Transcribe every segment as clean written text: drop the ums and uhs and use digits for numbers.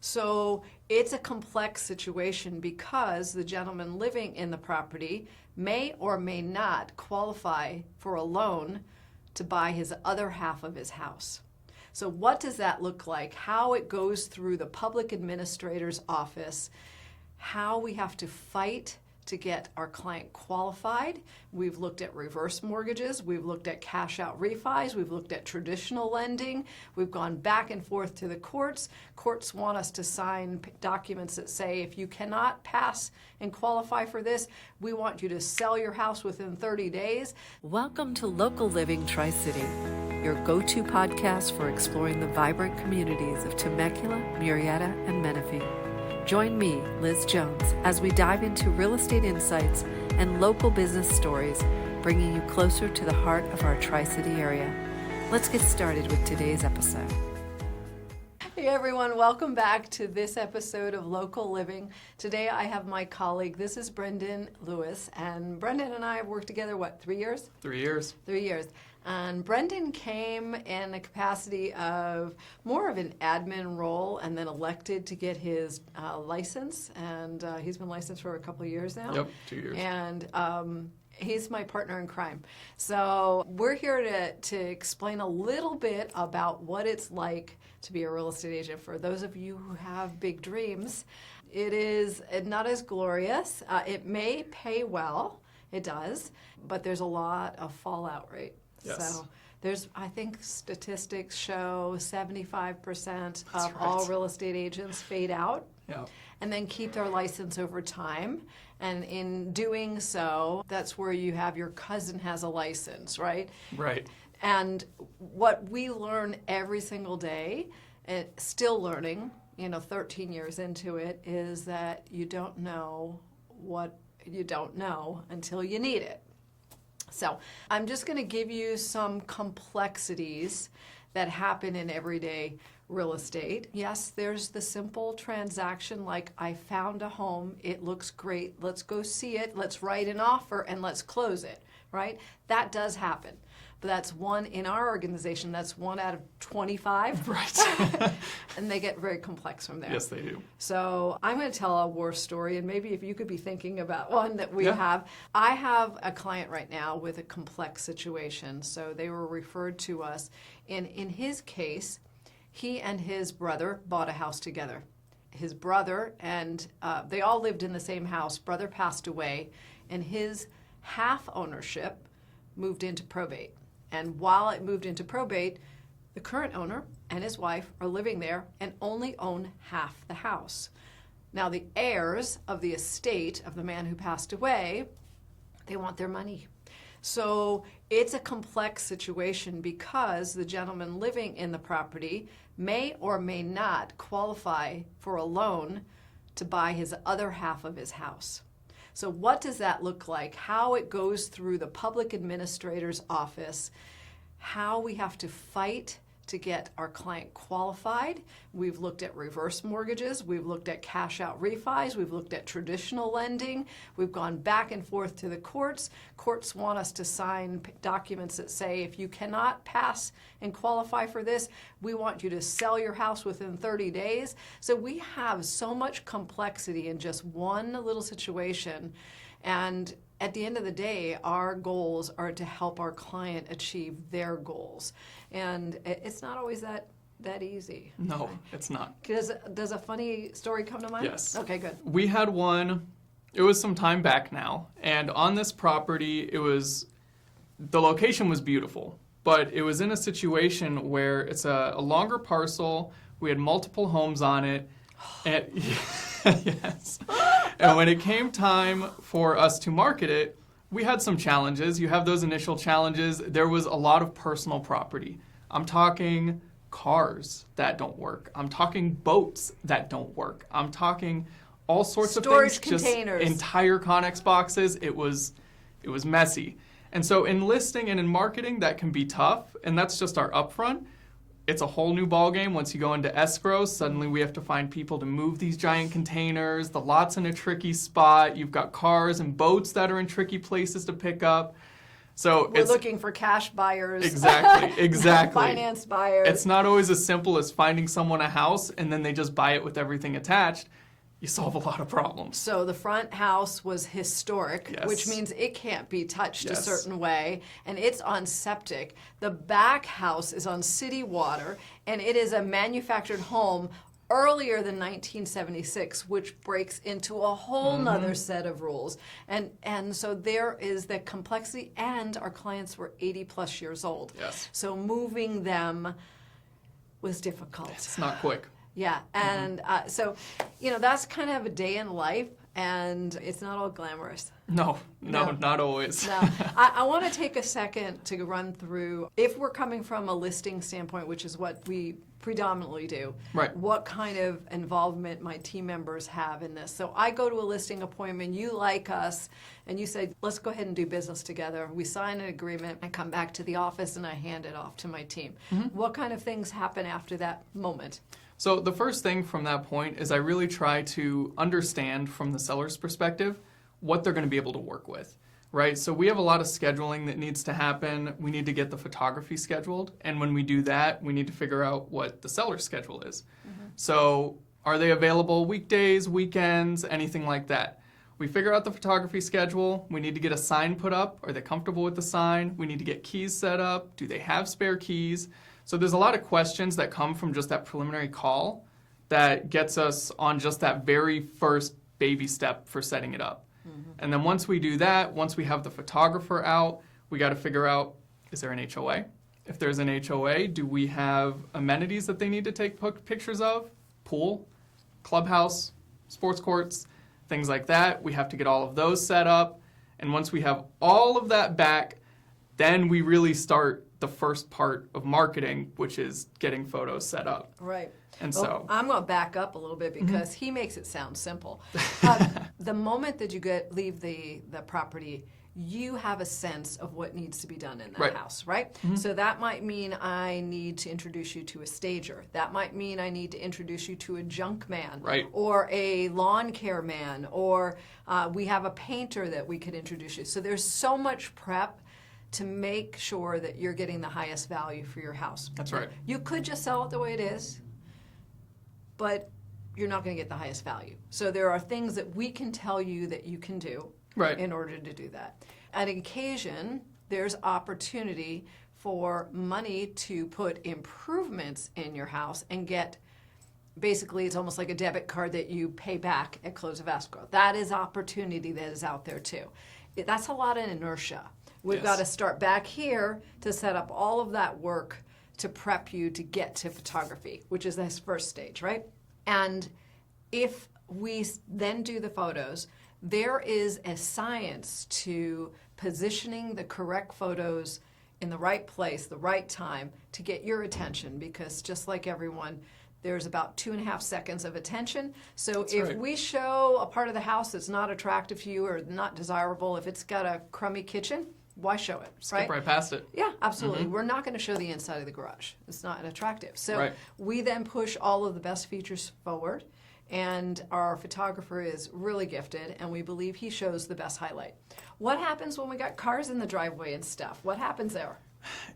So it's a complex situation because the gentleman living in the property may or may not qualify for a loan to buy his other half of his house. So what does that look like? How it goes through the public administrator's office, how we have to fight to get our client qualified. We've looked at reverse mortgages, we've looked at cash out refis, we've looked at traditional lending, we've gone back and forth to the courts. Courts want us to sign documents that say if you cannot pass and qualify for this, we want you to sell your house within 30 days. Welcome to Local Living Tri-City, your go-to podcast for exploring the vibrant communities of Temecula, Murrieta, and Menifee. Join me, Liz Jones, as we dive into real estate insights and local business stories, bringing you closer to the heart of our Tri-City area. Let's get started with today's episode. Hey everyone, welcome back to this episode of Local Living. Today I have my colleague, this is Brendan Lewis, and Brendan and I have worked together, 3 years? 3 years. 3 years. And Brendan came in the capacity of more of an admin role and then elected to get his license. And he's been licensed for a couple of years now. Yep, 2 years. And he's my partner in crime. So we're here to explain a little bit about what it's like to be a real estate agent. For those of you who have big dreams, it is not as glorious. It may pay well, it does, but there's a lot of fallout, right? Yes. So I think statistics show 75% of right. all real estate agents fade out. Yeah. And then keep their license over time. And in doing so, that's where you have your cousin has a license, right? Right. And what we learn every single day, and still learning, 13 years into it, is that you don't know what you don't know until you need it. So I'm just going to give you some complexities that happen in everyday real estate. Yes, there's the simple transaction like I found a home, it looks great, let's go see it, let's write an offer, and let's close it, right? That does happen. But that's one, in our organization, that's 1 out of 25. Right. And they get very complex from there. Yes, they do. So I'm going to tell a war story, and maybe if you could be thinking about one that we have. I have a client right now with a complex situation. So they were referred to us. In his case, he and his brother bought a house together. His brother and they all lived in the same house. Brother passed away, and his half ownership moved into probate. And while it moved into probate, the current owner and his wife are living there and only own half the house. Now, the heirs of the estate of the man who passed away, they want their money. So it's a complex situation because the gentleman living in the property may or may not qualify for a loan to buy his other half of his house. So what does that look like? How it goes through the public administrator's office, how we have to fight to get our client qualified. We've looked at reverse mortgages, we've looked at cash out refis, we've looked at traditional lending, we've gone back and forth to the courts. Courts want us to sign documents that say if you cannot pass and qualify for this, we want you to sell your house within 30 days. So we have so much complexity in just one little situation. And at the end of the day, our goals are to help our client achieve their goals. And it's not always that easy. No, it's not. Does a funny story come to mind? Yes. Okay, good. We had one, it was some time back now, and on this property, the location was beautiful, but it was in a situation where it's a longer parcel, we had multiple homes on it, and yes. And when it came time for us to market it, we had some challenges. You have those initial challenges. There was a lot of personal property. I'm talking cars that don't work. I'm talking boats that don't work. I'm talking all sorts of things. Storage containers. Just entire Connex boxes. It was messy. And so in listing and in marketing, that can be tough. And that's just our upfront. It's a whole new ballgame. Once you go into escrow, suddenly we have to find people to move these giant containers. The lot's in a tricky spot. You've got cars and boats that are in tricky places to pick up. So We're looking for cash buyers. Exactly. Finance buyers. It's not always as simple as finding someone a house and then they just buy it with everything attached. You solve a lot of problems. So the front house was historic, Yes. which means it can't be touched a Yes. certain way, and it's on septic. The back house is on city water, and it is a manufactured home earlier than 1976, which breaks into a whole nother set of rules. And so there is the complexity, and our clients were 80 plus years old. Yes. So moving them was difficult. It's not quick. Yeah, and so, that's kind of a day in life, and it's not all glamorous. No, No. not always. No, I want to take a second to run through, if we're coming from a listing standpoint, which is what we predominantly do, Right. what kind of involvement my team members have in this. So I go to a listing appointment, you like us, and you say, let's go ahead and do business together. We sign an agreement, I come back to the office and I hand it off to my team. What kind of things happen after that moment? So the first thing from that point is I really try to understand from the seller's perspective what they're going to be able to work with, right? So we have a lot of scheduling that needs to happen. We need to get the photography scheduled. And when we do that, we need to figure out what the seller's schedule is. So are they available weekdays, weekends, anything like that? We figure out the photography schedule. We need to get a sign put up. Are they comfortable with the sign? We need to get keys set up. Do they have spare keys? So there's a lot of questions that come from just that preliminary call that gets us on just that very first baby step for setting it up. And then once we do that, once we have the photographer out, we got to figure out, is there an HOA? If there's an HOA, do we have amenities that they need to take pictures of? Pool, clubhouse, sports courts, things like that. We have to get all of those set up. And once we have all of that back, then we really start the first part of marketing, which is getting photos set up. Right. And Well, so I'm going to back up a little bit because he makes it sound simple. The moment that you leave the property, you have a sense of what needs to be done in that Right. house, right? So that might mean I need to introduce you to a stager. That might mean I need to introduce you to a junk man, Right. or a lawn care man, or we have a painter that we could introduce you. So there's so much prep to make sure that you're getting the highest value for your house. That's right. You could just sell it the way it is, but you're not going to get the highest value. So there are things that we can tell you that you can do Right. in order to do that. At occasion, there's opportunity for money to put improvements in your house and get, basically it's almost like a debit card that you pay back at close of escrow. That is opportunity that is out there too. That's a lot of inertia. We've Yes. got to start back here to set up all of that work to prep you to get to photography, which is this first stage, right? And if we then do the photos, there is a science to positioning the correct photos in the right place, the right time to get your attention, because just like everyone, there's about 2.5 seconds of attention. So That's if right. we show a part of the house that's not attractive to you or not desirable, if it's got a crummy kitchen, why show it, Skip right past it. Yeah, absolutely. We're not going to show the inside of the garage. It's not attractive. So Right. we then push all of the best features forward, and our photographer is really gifted, and we believe he shows the best highlight. What happens when we got cars in the driveway and stuff? What happens there?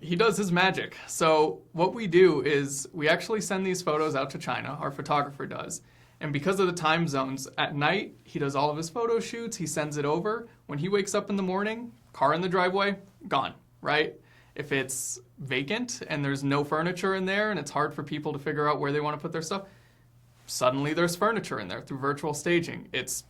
He does his magic. So what we do is we actually send these photos out to China, our photographer does. And because of the time zones, at night, he does all of his photo shoots, he sends it over. When he wakes up in the morning, car in the driveway, gone, right? If it's vacant and there's no furniture in there and it's hard for people to figure out where they want to put their stuff, suddenly there's furniture in there through virtual staging. It's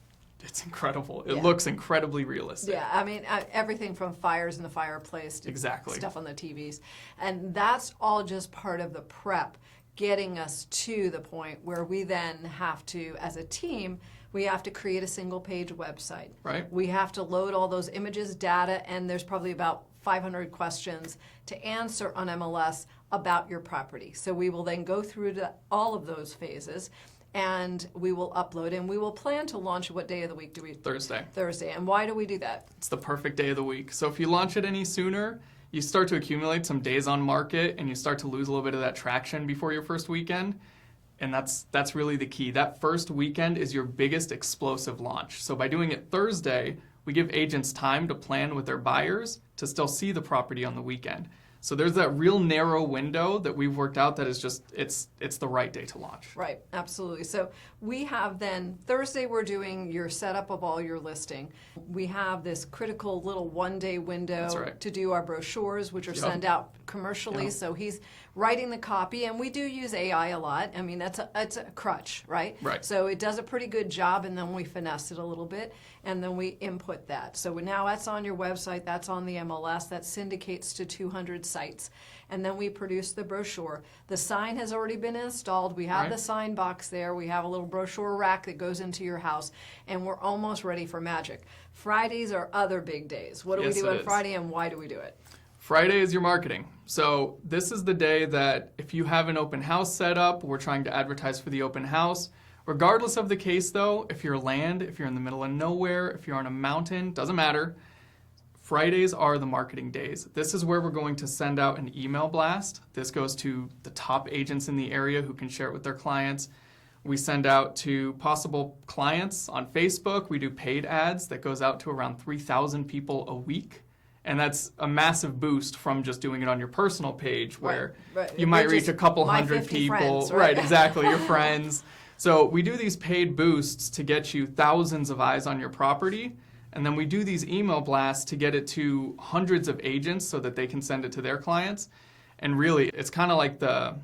incredible. It Yeah. looks incredibly realistic. Yeah, I mean, everything from fires in the fireplace to Exactly. stuff on the TVs. And that's all just part of the prep, getting us to the point where we then have to, as a team, we have to create a single page website. Right. We have to load all those images, data, and there's probably about 500 questions to answer on MLS about your property. So we will then go through all of those phases, and we will upload, and we will plan to launch. What day of the week do we? Thursday. Thursday. And why do we do that? It's the perfect day of the week. So if you launch it any sooner, you start to accumulate some days on market and you start to lose a little bit of that traction before your first weekend. And that's really the key. That first weekend is your biggest explosive launch. So by doing it Thursday, we give agents time to plan with their buyers to still see the property on the weekend. So there's that real narrow window that we've worked out that is just, it's the right day to launch. Right, absolutely. So we have then, Thursday we're doing your setup of all your listing. We have this critical little one-day window That's right. to do our brochures, which are sent out commercially. Yep. So he's writing the copy, and we do use AI a lot. I mean, it's a crutch, right? Right. So it does a pretty good job, and then we finesse it a little bit, and then we input that. So now that's on your website, that's on the MLS, that syndicates to 200 sites. And then we produce the brochure. The sign has already been installed. We have Right. the sign box there. We have a little brochure rack that goes into your house, and we're almost ready for magic. Fridays are other big days. What do Yes, we do it on is. Friday, and why do we do it? Friday is your marketing. So this is the day that if you have an open house set up, we're trying to advertise for the open house. Regardless of the case though, if you're land, if you're in the middle of nowhere, if you're on a mountain, doesn't matter. Fridays are the marketing days. This is where we're going to send out an email blast. This goes to the top agents in the area who can share it with their clients. We send out to possible clients on Facebook. We do paid ads that goes out to around 3,000 people a week. And that's a massive boost from just doing it on your personal page where Right. you might Which reach is a couple my hundred 50 people. friends, Right, right? exactly, your friends. So we do these paid boosts to get you thousands of eyes on your property. And then we do these email blasts to get it to hundreds of agents so that they can send it to their clients. And really, it's kind of like the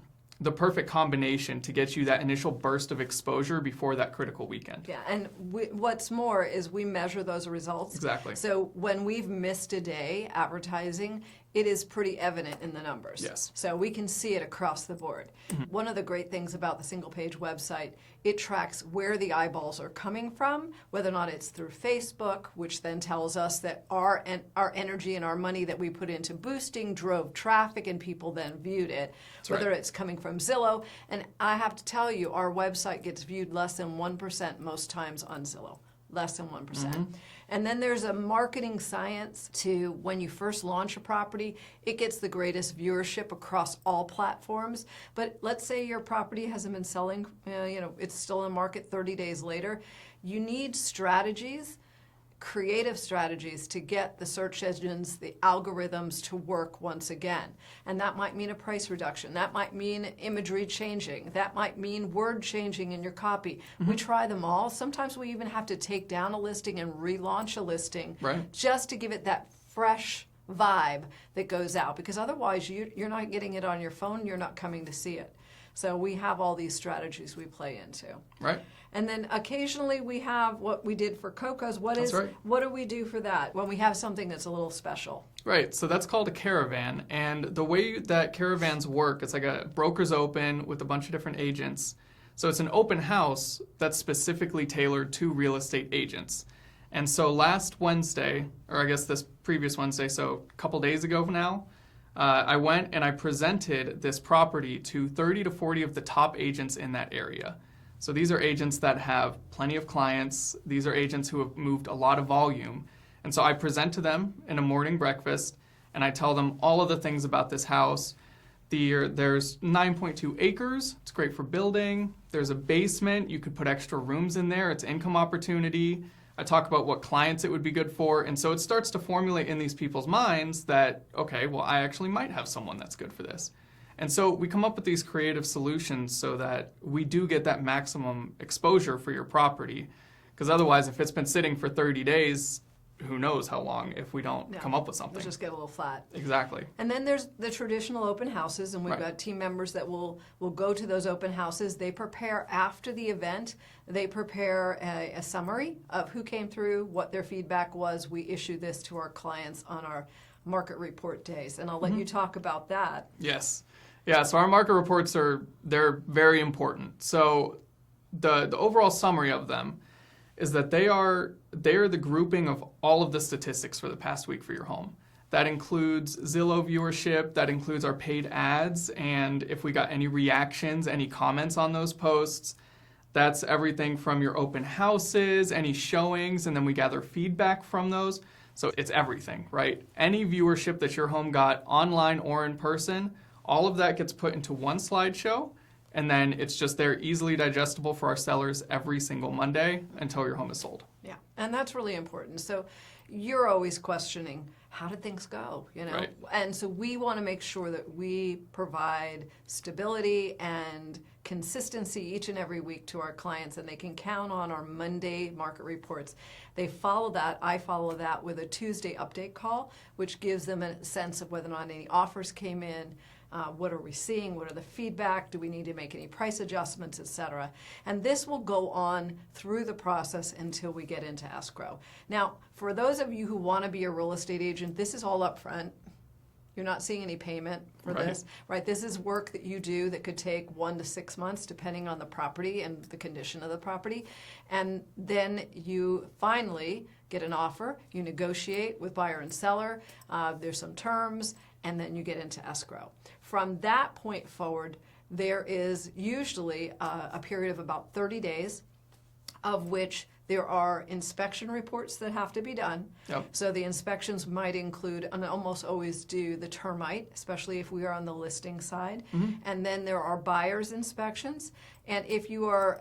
perfect combination to get you that initial burst of exposure before that critical weekend. Yeah, and what's more is we measure those results. Exactly. So when we've missed a day advertising, it is pretty evident in the numbers. Yes. So we can see it across the board. One of the great things about the single page website, it tracks where the eyeballs are coming from, whether or not it's through Facebook, which then tells us that our energy and our money that we put into boosting drove traffic and people then viewed it, whether right. it's coming from Zillow. And I have to tell you, our website gets viewed less than 1% most times on Zillow. Less than 1%. And then there's a marketing science to when you first launch a property, it gets the greatest viewership across all platforms. But let's say your property hasn't been selling, it's still in market 30 days later. You need strategies, creative strategies to get the search engines, the algorithms to work once again. And that might mean a price reduction. That might mean imagery changing. That might mean word changing in your copy. We try them all. Sometimes we even have to take down a listing and relaunch a listing Right. just to give it that fresh vibe that goes out. Because otherwise you're not getting it on your phone, you're not coming to see it. So we have all these strategies we play into. Right? And then occasionally we have what we did for Coco's. That's right. What do we do for that when we have something that's a little special? Right, so that's called a caravan. And the way that caravans work, it's like a broker's open with a bunch of different agents. So it's an open house that's specifically tailored to real estate agents. And so last Wednesday, or I guess this previous Wednesday, so a couple days ago now, I went and I presented this property to 30 to 40 of the top agents in that area. So these are agents that have plenty of clients. These are agents who have moved a lot of volume. And so I present to them in a morning breakfast, and I tell them all of the things about this house. There's 9.2 acres. It's great for building. There's a basement. You could put extra rooms in there. It's income opportunity. I talk about what clients it would be good for. And so it starts to formulate in these people's minds that, okay, well, I actually might have someone that's good for this. And so we come up with these creative solutions so that we do get that maximum exposure for your property. Because otherwise, if it's been sitting for 30 days, who knows how long if we don't come up with something. We'll just get a little flat. Exactly. And then there's the traditional open houses, and we've Right. got team members that will go to those open houses. They prepare after the event. They prepare a summary of who came through, what their feedback was. We issue this to our clients on our market report days, and I'll let you talk about that. Yes. Yeah, so our market reports they're very important. So the overall summary of them is that they are the grouping of all of the statistics for the past week for your home. That includes Zillow viewership, that includes our paid ads, and if we got any reactions, any comments on those posts. That's everything from your open houses, any showings, and then we gather feedback from those. So it's everything, right? Any viewership that your home got online or in person, all of that gets put into one slideshow, and then it's just there easily digestible for our sellers every single Monday until your home is sold. Yeah, And that's really important. So you're always questioning, how did things go? Right. And so we want to make sure that we provide stability and consistency each and every week to our clients, and they can count on our Monday market reports. They follow that. I follow that with a Tuesday update call, which gives them a sense of whether or not any offers came in. What are we seeing? What are the feedback? Do we need to make any price adjustments, et cetera? And this will go on through the process until we get into escrow. Now, for those of you who want to be a real estate agent, this is all upfront. You're not seeing any payment for this, right? This is work that you do that could take 1 to 6 months, depending on the property and the condition of the property. And then you finally get an offer. You negotiate with buyer and seller. There's some terms, and then you get into escrow. From that point forward, there is usually a period of about 30 days, of which there are inspection reports that have to be done. Yep. So the inspections might include, and almost always do, the termite, especially if we are on the listing side. And then there are buyer's inspections. And if you are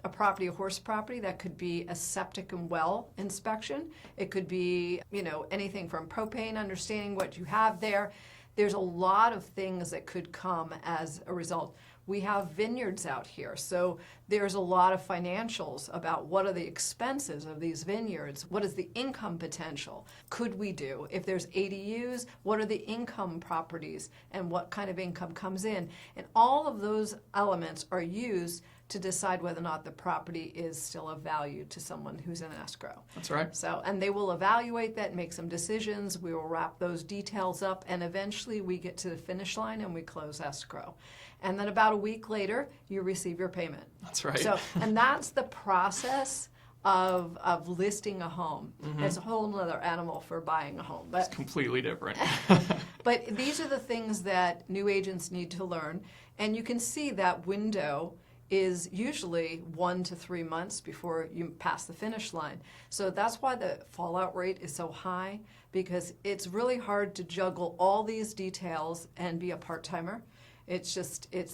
a property, a horse property, that could be a septic and well inspection. It could be, anything from propane, understanding what you have there. There's a lot of things that could come as a result. We have vineyards out here, so there's a lot of financials about what are the expenses of these vineyards, what is the income potential, could we do? If there's ADUs, what are the income properties and what kind of income comes in? And all of those elements are used to decide whether or not the property is still of value to someone who's in escrow. That's right. So, and they will evaluate that, make some decisions, we will wrap those details up, and eventually we get to the finish line and we close escrow. And then about a week later, you receive your payment. That's right. So, and that's the process of listing a home. It's a whole other animal for buying a home. It's completely different. But these are the things that new agents need to learn. And you can see that window is usually 1 to 3 months before you pass the finish line. So that's why the fallout rate is so high, because it's really hard to juggle all these details and be a part-timer. It's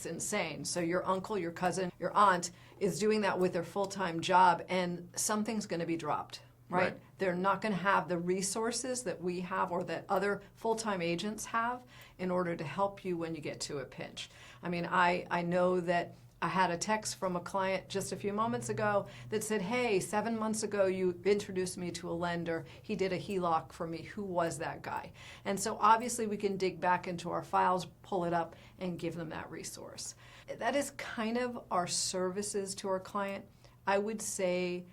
insane. So your uncle, your cousin, your aunt is doing that with their full-time job, and something's going to be dropped, right? They're not going to have the resources that we have or that other full-time agents have in order to help you when you get to a pinch. I mean, I know that I had a text from a client just a few moments ago that said, hey, 7 months ago you introduced me to a lender. He did a HELOC for me. Who was that guy? And so obviously we can dig back into our files, pull it up, and give them that resource. That is kind of our services to our client. I would say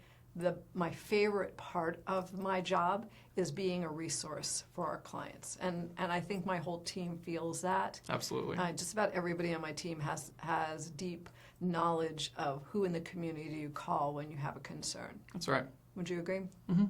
my favorite part of my job is being a resource for our clients. And I think my whole team feels that. Absolutely. Just about everybody on my team has deep knowledge of who in the community you call when you have a concern. That's right. Would you agree? Mm-hmm.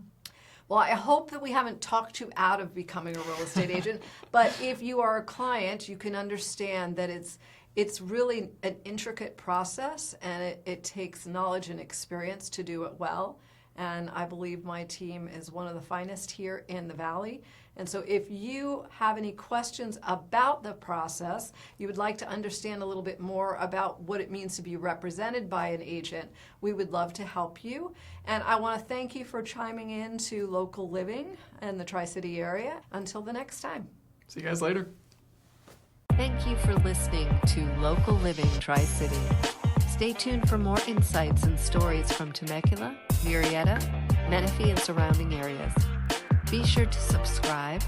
Well, I hope that we haven't talked you out of becoming a real estate agent, but if you are a client, you can understand that it's really an intricate process, and it takes knowledge and experience to do it well. And I believe my team is one of the finest here in the Valley. And so if you have any questions about the process, you would like to understand a little bit more about what it means to be represented by an agent, we would love to help you. And I want to thank you for chiming in to Local Living in the Tri-City area. Until the next time. See you guys later. Thank you for listening to Local Living Tri-City. Stay tuned for more insights and stories from Temecula, Murrieta, Menifee, and surrounding areas. Be sure to subscribe,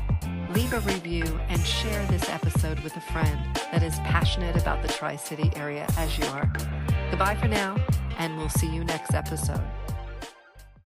leave a review, and share this episode with a friend that is passionate about the Tri-City area as you are. Goodbye for now, and we'll see you next episode.